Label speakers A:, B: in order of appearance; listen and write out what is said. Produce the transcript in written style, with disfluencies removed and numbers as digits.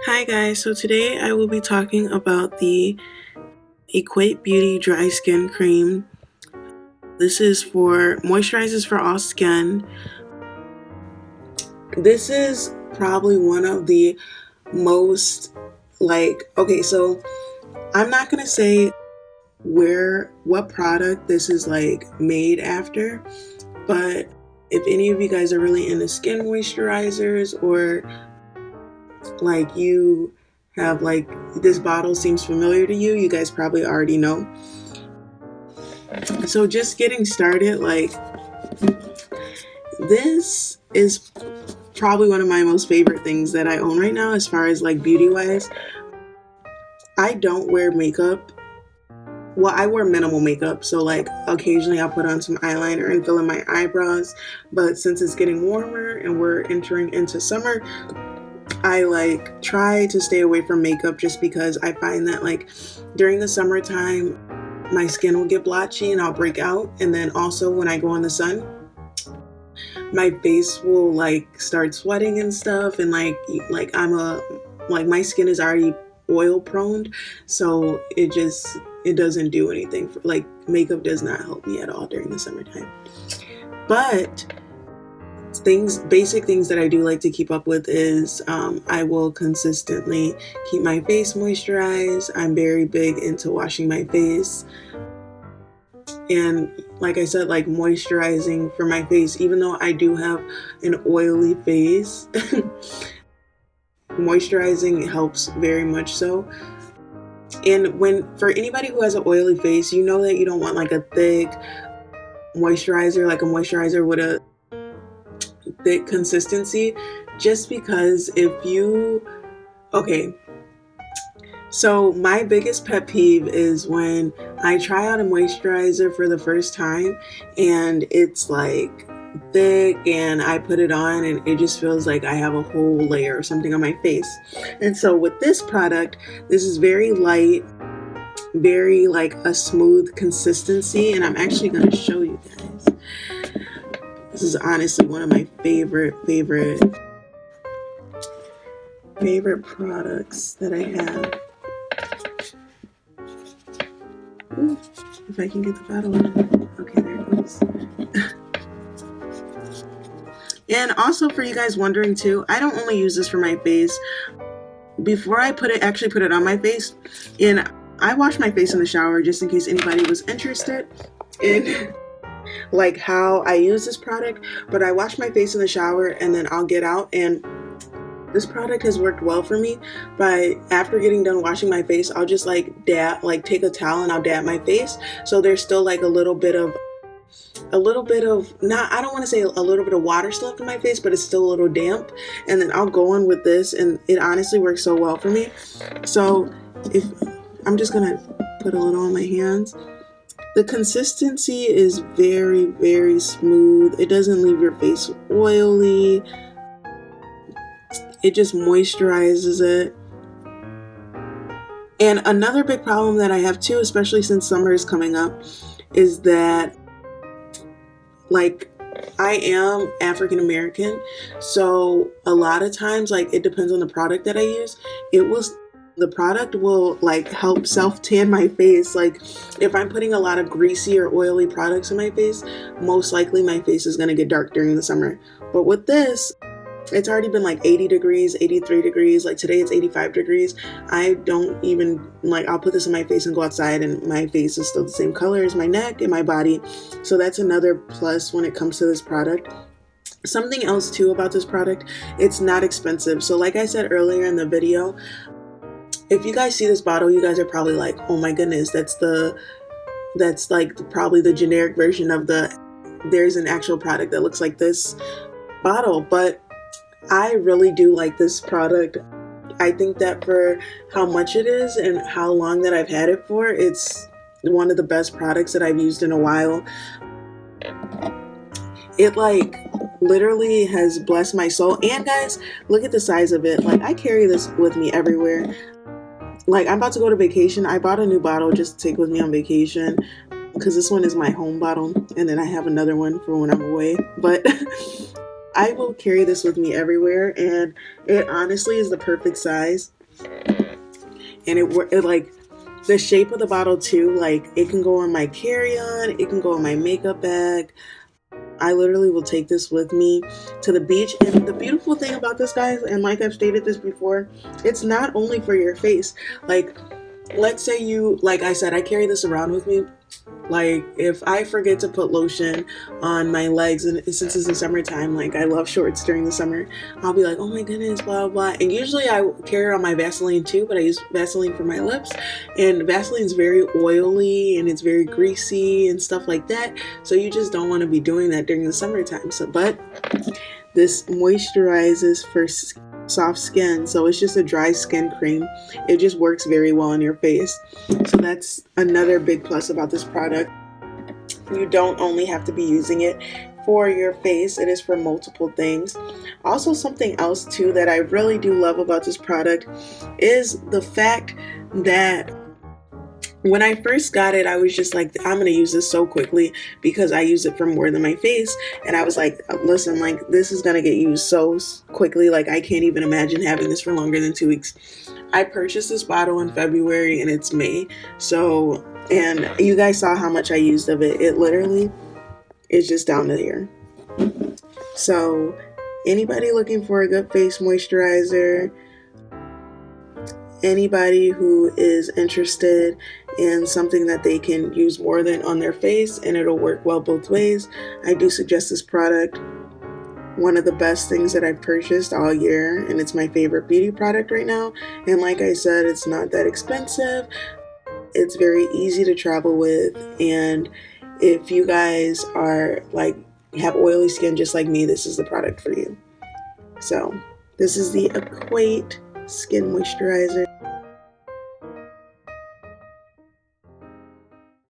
A: Hi guys, so today I will be talking about the Equate Beauty Dry Skin Cream. This is for moisturizers for all skin. This is probably one of the most so I'm not gonna say what product this is made after, but if any of you guys are really into skin moisturizers or you have this bottle seems familiar to you, you guys probably already know. So just getting started, this is probably one of my most favorite things that I own right now as far as beauty wise. I don't wear makeup. Well, I wear minimal makeup, so occasionally I'll put on some eyeliner and fill in my eyebrows, but since it's getting warmer and we're entering into summer, I try to stay away from makeup just because I find that during the summertime my skin will get blotchy and I'll break out, and then also when I go in the sun my face will start sweating and stuff, and my skin is already oil prone, so it doesn't do anything for makeup does not help me at all during the summertime. But basic things that I do like to keep up with is I will consistently keep my face moisturized. I'm very big into washing my face, and like I said, moisturizing for my face, even though I do have an oily face. Moisturizing helps very much so. And for anybody who has an oily face, you know that you don't want a thick moisturizer, a moisturizer with a thick consistency, just because so my biggest pet peeve is when I try out a moisturizer for the first time and it's thick and I put it on and it just feels like I have a whole layer or something on my face. And so with this product, this is very light, very a smooth consistency, and I'm actually going to show you guys. This is honestly one of my favorite products that I have. Ooh, if I can get the bottle in. Okay, there it goes. And also for you guys wondering too, I don't only use this for my face. Before I actually put it on my face, and I wash my face in the shower just in case anybody was interested in how I use this product. But I wash my face in the shower and then I'll get out, and this product has worked well for me. But after getting done washing my face, I'll just take a towel and I'll dab my face, so there's still a little bit of not, I don't want to say a little bit of water still left in my face, but it's still a little damp, and then I'll go in with this, and it honestly works so well for me. So if I'm just gonna put a little on my hands, the consistency is very, very smooth. It doesn't leave your face oily. It just moisturizes it. And another big problem that I have too, especially since summer is coming up, is that I am African American, so a lot of times it depends on the product that I use. The product will help self tan my face. If I'm putting a lot of greasy or oily products in my face, most likely my face is going to get dark during the summer. But with this, it's already been 80 degrees, 83 degrees. Today it's 85 degrees. I don't even I'll put this in my face and go outside and my face is still the same color as my neck and my body. So that's another plus when it comes to this product. Something else too about this product, it's not expensive. So like I said earlier in the video, if you guys see this bottle, you guys are probably oh my goodness, that's probably the generic version of there's an actual product that looks like this bottle. But I really do like this product. I think that for how much it is and how long that I've had it for, it's one of the best products that I've used in a while. It literally has blessed my soul. And guys, look at the size of it. I carry this with me everywhere. I'm about to go to vacation. I bought a new bottle just to take with me on vacation because this one is my home bottle, and then I have another one for when I'm away. But I will carry this with me everywhere, and it honestly is the perfect size. And it like the shape of the bottle too, like it can go in my carry-on, it can go in my makeup bag. I literally will take this with me to the beach. And the beautiful thing about this, guys, and like I've stated this before, it's not only for your face. Like, let's say you, like I said, I carry this around with me. Like, if I forget to put lotion on my legs, and since it's the summertime, like I love shorts during the summer, I'll be like, oh my goodness, blah, blah, blah. And usually I carry on my Vaseline too, but I use Vaseline for my lips. And Vaseline's very oily and it's very greasy and stuff like that. So you just don't want to be doing that during the summertime. So, but this moisturizes for soft skin, so it's just a dry skin cream. It just works very well on your face. So that's another big plus about this product. You don't only have to be using it for your face, it is for multiple things. Also, something else too that I really do love about this product is the fact that when I first got it, I was just like, I'm going to use this so quickly because I use it for more than my face. And I was like, listen, like this is going to get used so quickly. Like I can't even imagine having this for longer than 2 weeks. I purchased this bottle in February and it's May. So, and you guys saw how much I used of it. It literally is just down to here. So anybody looking for a good face moisturizer, anybody who is interested in something that they can use more than on their face and it'll work well both ways, I do suggest this product. One of the best things that I've purchased all year, and it's my favorite beauty product right now. And like I said, it's not that expensive. It's very easy to travel with, and if you guys are like have oily skin just like me, this is the product for you. So this is the Equate Skin Moisturizer.